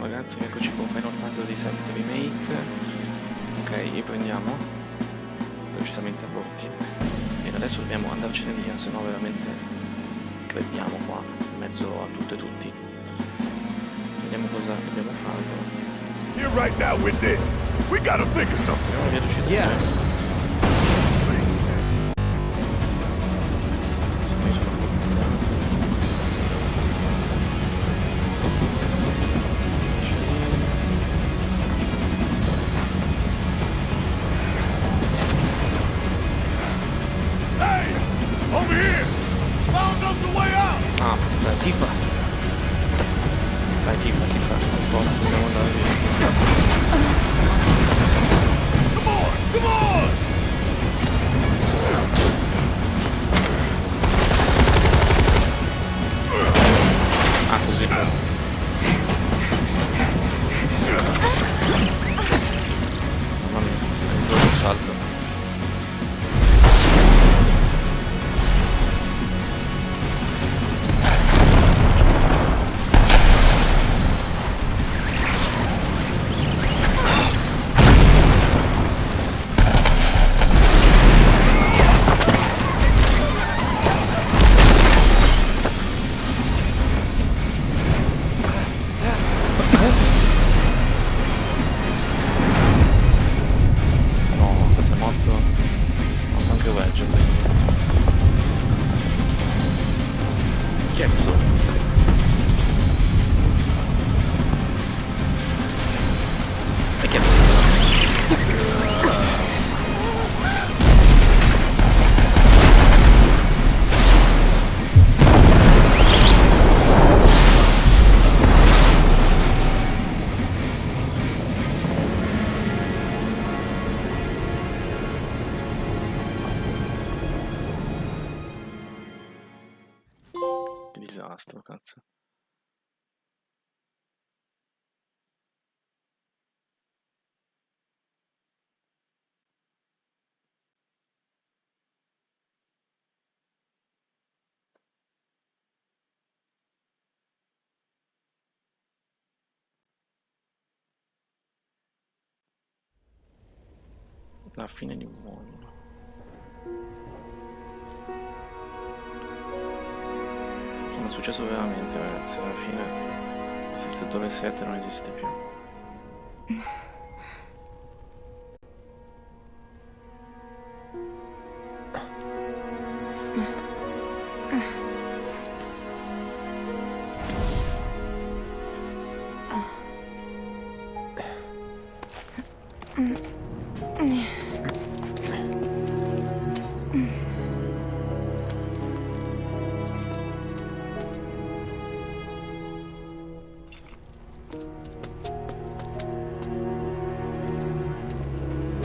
ragazzi, eccoci con Final Fantasy VII Remake. Ok, riprendiamo. Precisamente a volti. E adesso dobbiamo andarcene via, se no veramente crediamo qua, in mezzo a tutto e tutti. Vediamo cosa dobbiamo fare. Here right now with this. We gotta think of something. Vediamo la via d'uscita. Yes. Disastro, cazzo. La fine di un mondo. Insomma, è successo veramente, ragazzi. Alla fine il settore 7 non esiste più.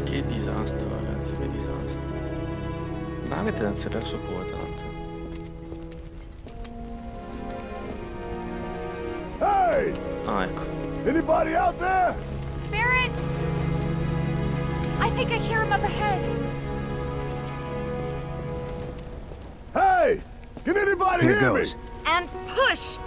Che disastro, ragazzi, che disastro. La nave si è perso pure, tra l'altro. Hey! Ah, ecco. Anybody out there? Barrett! I think I hear him up ahead. Hey! Can anybody Here hear goes. me? And push!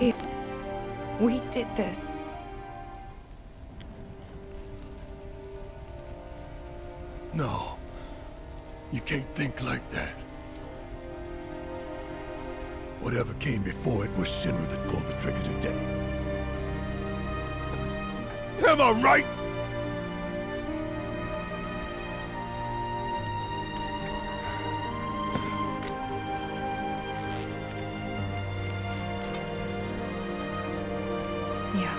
It's We did this. No. You can't think like that. Whatever came before it was Shinra that pulled the trigger today. Am I right? Yeah.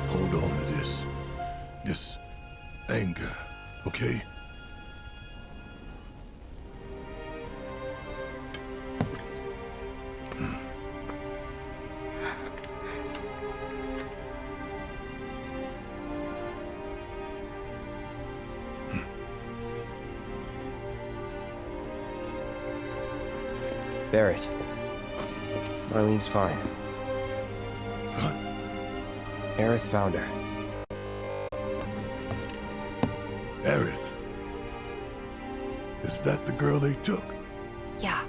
Hold on to this anger, okay? Barrett. Marlene's fine. Huh? Aerith found her. Aerith. Is that the girl they took? Yeah.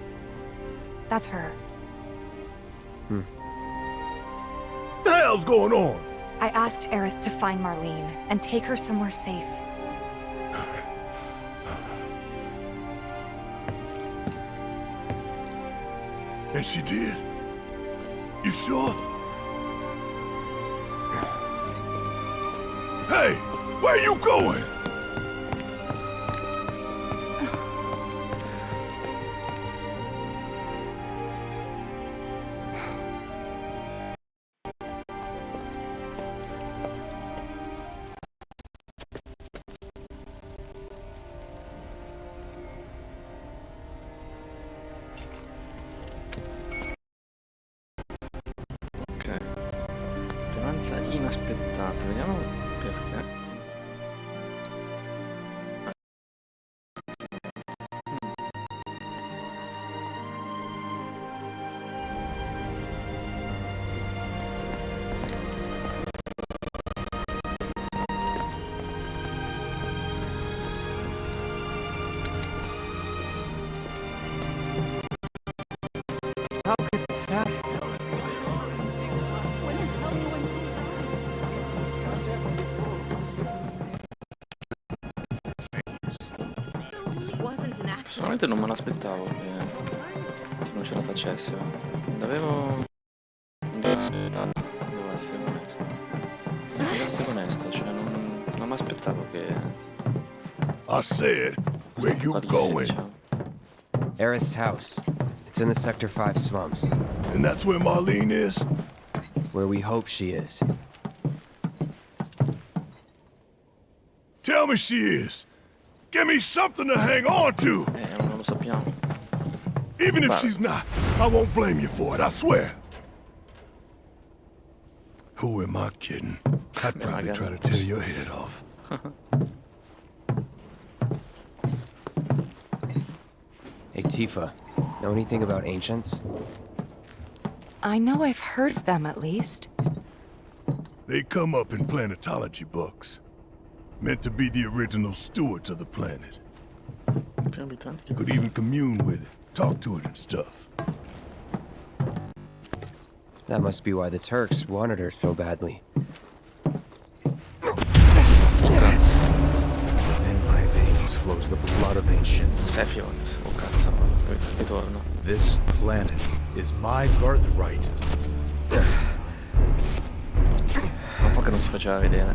That's her. What the hell's going on? I asked Aerith to find Marlene and take her somewhere safe. And she did? You sure? Hey, where you going? Ok. Chiamanza inaspettata, vediamo perché. How could this happen? Sinceramente non me l'aspettavo che non ce la facessero. Devo essere onesto. Devo essere onesto, cioè non mi aspettavo che I said, where you sparisse, going? diciamo. Aerith's house. It's in the Sector 5 slums, And that's where Marlene is? where we hope she is. Tell me she is. Give me something to hang on to. Non lo sappiamo. Even if But- she's not, I won't blame you for it, I swear. Who am I kidding? I'd probably got try to it. tear your head off. Hey, Tifa, know anything about ancients? I know I've heard of them at least. They come up in planetology books. Meant to be the original stewards of the planet. Più abitanti che Could even commune with it, talk to it and stuff. That must be why the Turks wanted her so badly. Within my veins flows the blood of ancients. Sephiroth. Oh cazzo, ritorno. This planet is my birthright. Un po' che non si faceva vedere.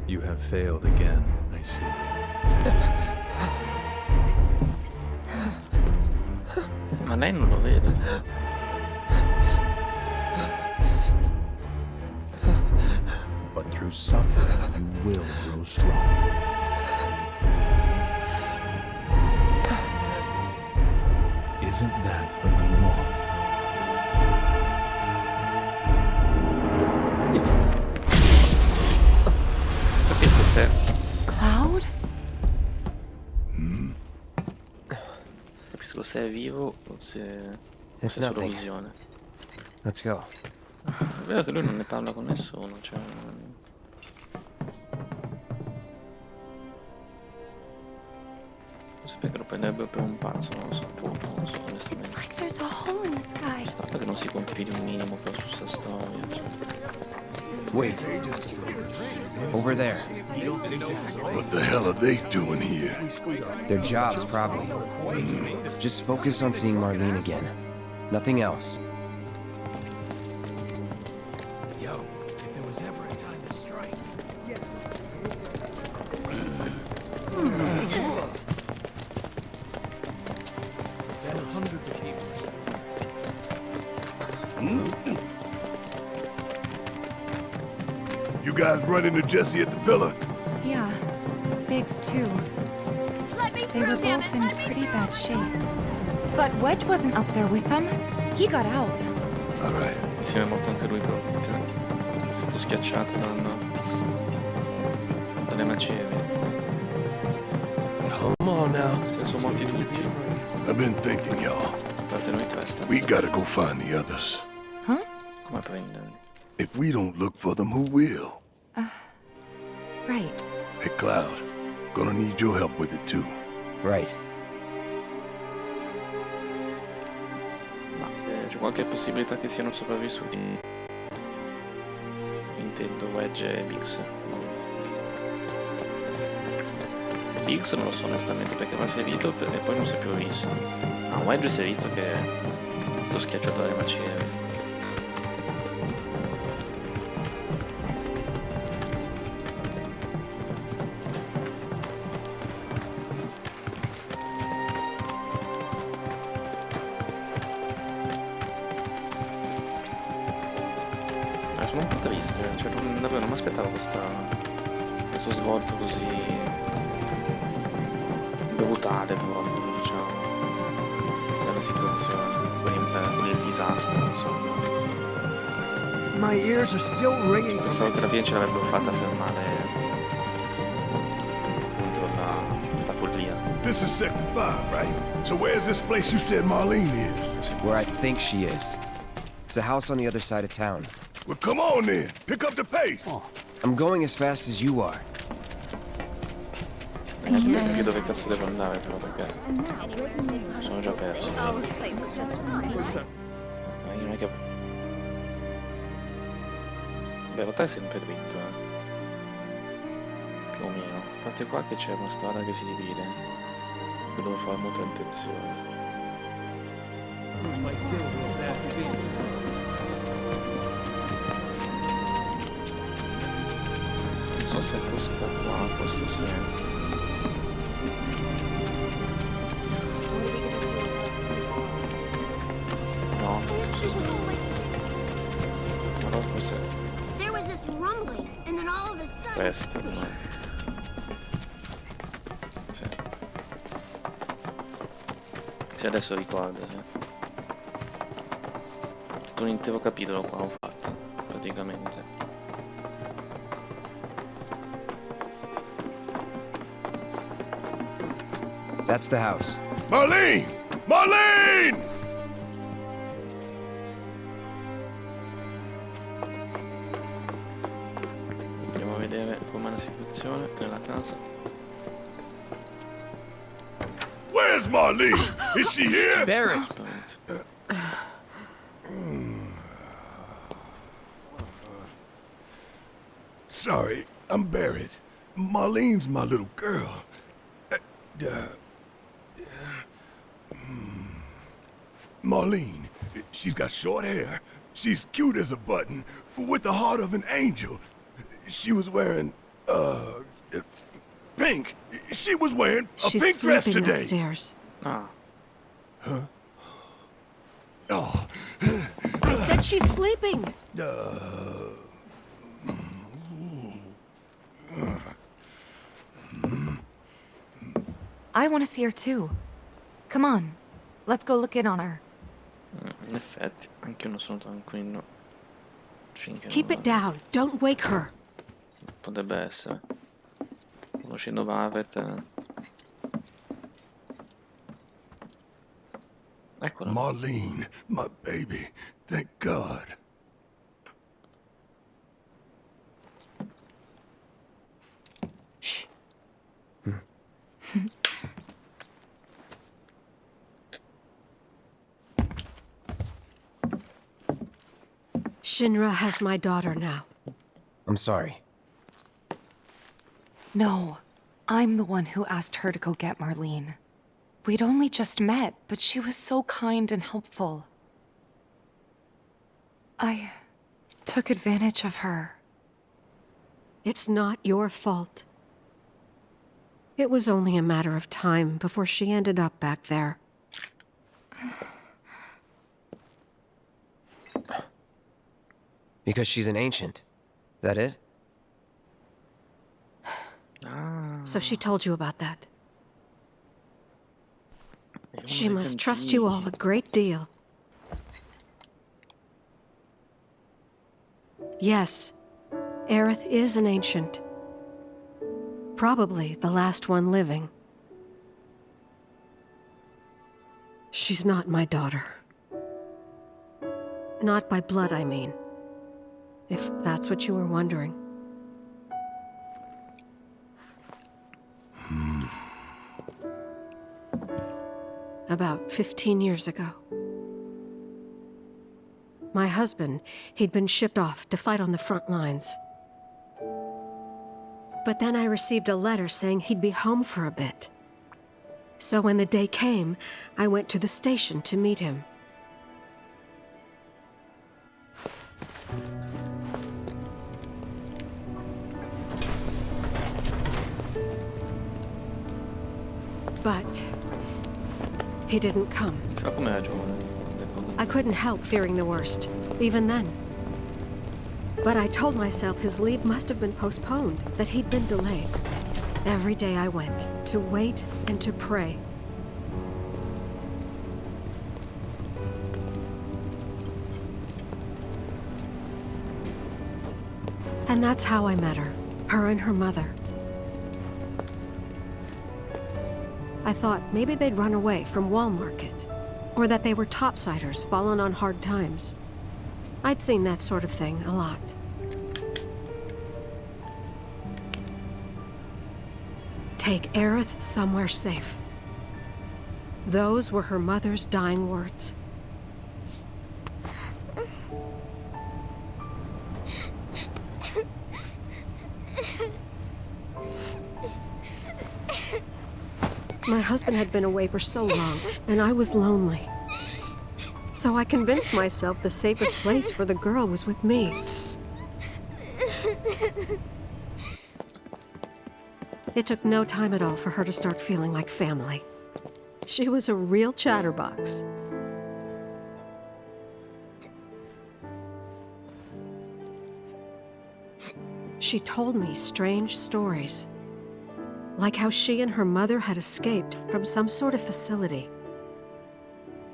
You have failed again, I see. Ma lei non lo vede. But through suffering, you will grow strong. Isn't that what you want? lo se è vivo o se è It's solo nothing. visione. Let's go. È vero che lui non ne parla con nessuno, cioè... Non so perché lo prenderebbero per un pazzo, non lo so, non lo so onestamente. Like there's a hole in the sky. Sta che non si confidi un minimo però su sta storia, cioè. Wait. Over there. What the hell are they doing here? Their jobs, probably. Just focus on seeing Marlene again. Nothing else. Yo, if there was ever a time to strike. There are hundreds of people. You guys run into Jesse at the pillar? Yeah. Biggs too. They were both in pretty bad shape. But Wedge wasn't up there with them. He got out. All right. Insieme è morto anche lui proprio, cioè, è stato schiacciato dalle macerie. Come on now. Sono morti tutti, I've been thinking, y'all. a parte noi tre sta. We gotta go find the others. Huh? Come prenderli? If we don't look for them, who will? Right. Hey, Cloud. Gonna need your help with it, too. Right. Ma c'è qualche possibilità che siano sopravvissuti? Intendo Wedge e Biggs. Biggs non lo so onestamente perché va ferito e poi non si è più visto. Ah, Wedge si è visto che è stato schiacciato dalle macerie. Sono un po' triste, cioè davvero non mi aspettavo questo svolto così brutale proprio, diciamo, della situazione, del disastro, insomma. My ears are still ringing from Pensavo che alla fine ce l'avrebbero fatta fermare appunto sta follia. This is Sector 5, right? So where's this place you said Marlene is? Where I think she is. It's a house on the other side of town. Well, come on then. Pick up the pace. I'm going as fast as you are. Non so neanche dove cazzo devo andare però perché sono già perso. Ma io non è che... Beh, in realtà è sempre dritto, più o meno. A parte qua che c'è una strada che si divide, che devo fare molta attenzione. Non so se è questa qua, questo sì. No, però cos'è? There was this rumbling, and then all of a sudden... Questo, no. Sì. Sì, adesso ricordo, sì. Tutto un intero capitolo qua ho fatto, praticamente. That's the house. Marlene! Marlene! Andiamo a vedere com'è la situazione nella casa. Where's Marlene? Is she here? Barrett! Sorry, I'm Barrett. Marlene's my little girl. Marlene, she's got short hair. She's cute as a button, with the heart of an angel. She was wearing, pink. She was wearing a She's pink dress sleeping today. upstairs. Ah, Oh, I said she's sleeping. I want to see her too. Come on. Let's go look in on her. in effetti, anche io non sono tranquillo. Finché Keep non it down. Don't wake her. potrebbe essere. Conoscendo Varret. Eccola. Marlene, my baby. Thank God. Shh. Shinra has my daughter now. I'm sorry. No, I'm the one who asked her to go get Marlene. We'd only just met, but she was so kind and helpful. I took advantage of her. It's not your fault. It was only a matter of time before she ended up back there. Because she's an ancient. That it? So she told you about that. She must trust you all a great deal. Yes, Aerith is an ancient. Probably the last one living. She's not my daughter. Not by blood, I mean. If that's what you were wondering. About 15 years ago. My husband, he'd been shipped off to fight on the front lines. But then I received a letter saying he'd be home for a bit. So when the day came, I went to the station to meet him. But he didn't come. Chissà come ragione. I couldn't help fearing the worst, even then. But I told myself his leave must have been postponed, that he'd been delayed. Every day I went, to wait and to pray. And that's how I met her and her mother. I thought maybe they'd run away from Wall Market, or that they were topsiders fallen on hard times. I'd seen that sort of thing a lot. Take Aerith somewhere safe. Those were her mother's dying words. My husband had been away for so long, and I was lonely. So I convinced myself the safest place for the girl was with me. It took no time at all for her to start feeling like family. She was a real chatterbox. She told me strange stories. Like how she and her mother had escaped from some sort of facility.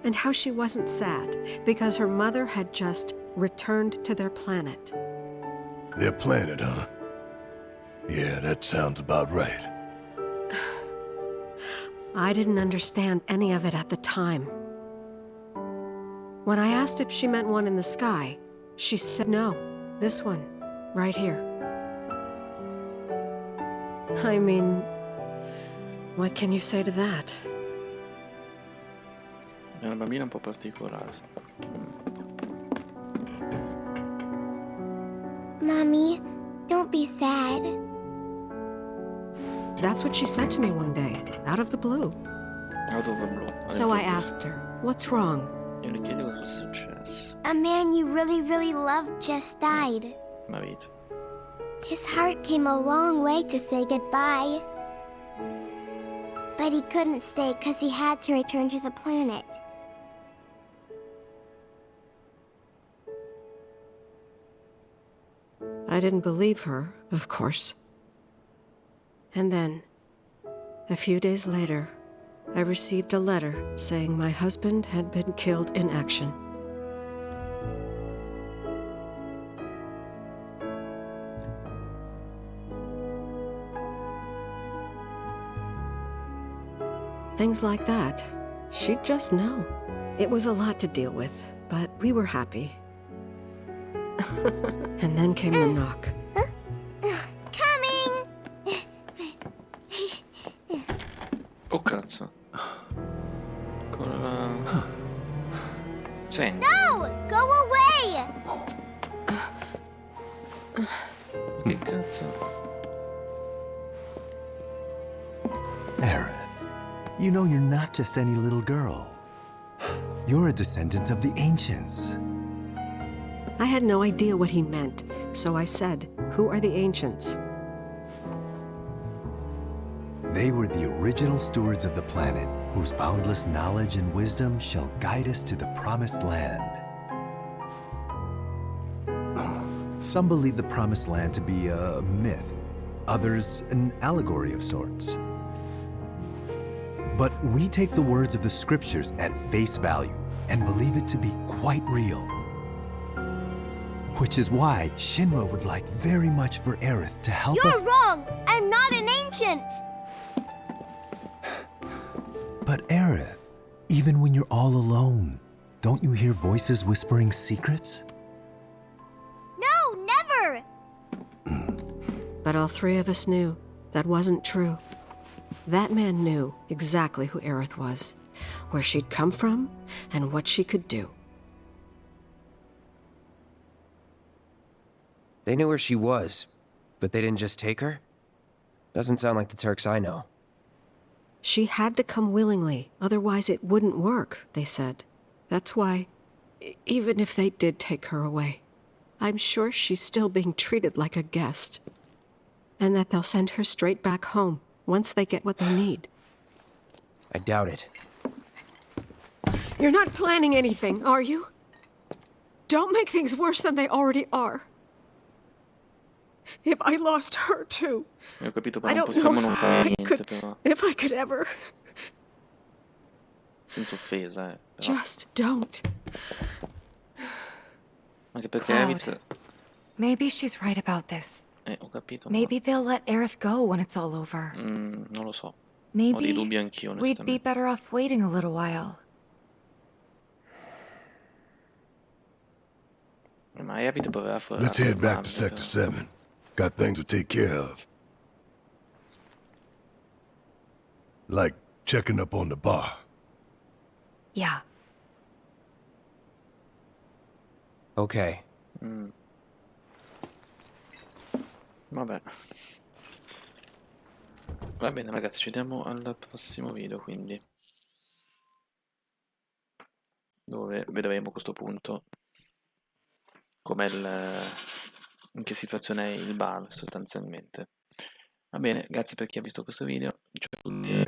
And how she wasn't sad because her mother had just returned to their planet. Their planet, huh? Yeah, that sounds about right. I didn't understand any of it at the time. When I asked if she meant one in the sky, she said no, this one, right here. I mean, what can you say to that? È una bambina un po' particolare. Mommy, don't be sad. That's what she said to me one day, out of the blue. Out of the blue. So I asked her, what's wrong? Io le chiedo cosa è successo. A man you really, really loved just died. Marito. His heart came a long way to say goodbye. But he couldn't stay because he had to return to the planet. I didn't believe her, of course. And then, a few days later, I received a letter saying my husband had been killed in action. Things like that, she'd just know. It was a lot to deal with, but we were happy. And then came the knock. Coming! Oh cazzo. Ancora... Senti. No! Go away! Che cazzo? Aerith, you know you're not just any little girl. You're a descendant of the ancients. I had no idea what he meant, so I said, "Who are the ancients?" They were the original stewards of the planet, whose boundless knowledge and wisdom shall guide us to the promised land. Some believe the promised land to be a myth, others an allegory of sorts. But we take the words of the scriptures at face value and believe it to be quite real. Which is why Shinra would like very much for Aerith to help us. You're wrong! I'm not an ancient! But Aerith, even when you're all alone, don't you hear voices whispering secrets? No, never! But all three of us knew that wasn't true. That man knew exactly who Aerith was, where she'd come from, and what she could do. They knew where she was, but they didn't just take her? Doesn't sound like the Turks I know. She had to come willingly, otherwise it wouldn't work, they said. That's why, even if they did take her away, I'm sure she's still being treated like a guest. And that they'll send her straight back home once they get what they need. I doubt it. You're not planning anything, are you? Don't make things worse than they already are. If I lost her too, Ho capito, I però non don't possiamo know non if fare I niente, could, però. if I could ever. Senza offesa, però. Just don't. Anche perché Cloud. Aerith... Maybe she's right about this. Ho capito. Maybe they'll let Aerith go when it's all over. Non lo so. Ho dei Maybe dubbi anch'io, we'd be onestamente. better off waiting a little while. Ma Aerith poteva fare... Let's head back to Sector 7. Got things to take care of. Like checking up on the bar. Yeah. Okay. Vabbè. Va bene ragazzi, ci vediamo al prossimo video, quindi. Dove vedremo a questo punto com'è in che situazione è il bar sostanzialmente. Va bene, grazie per chi ha visto questo video. Ciao a tutti.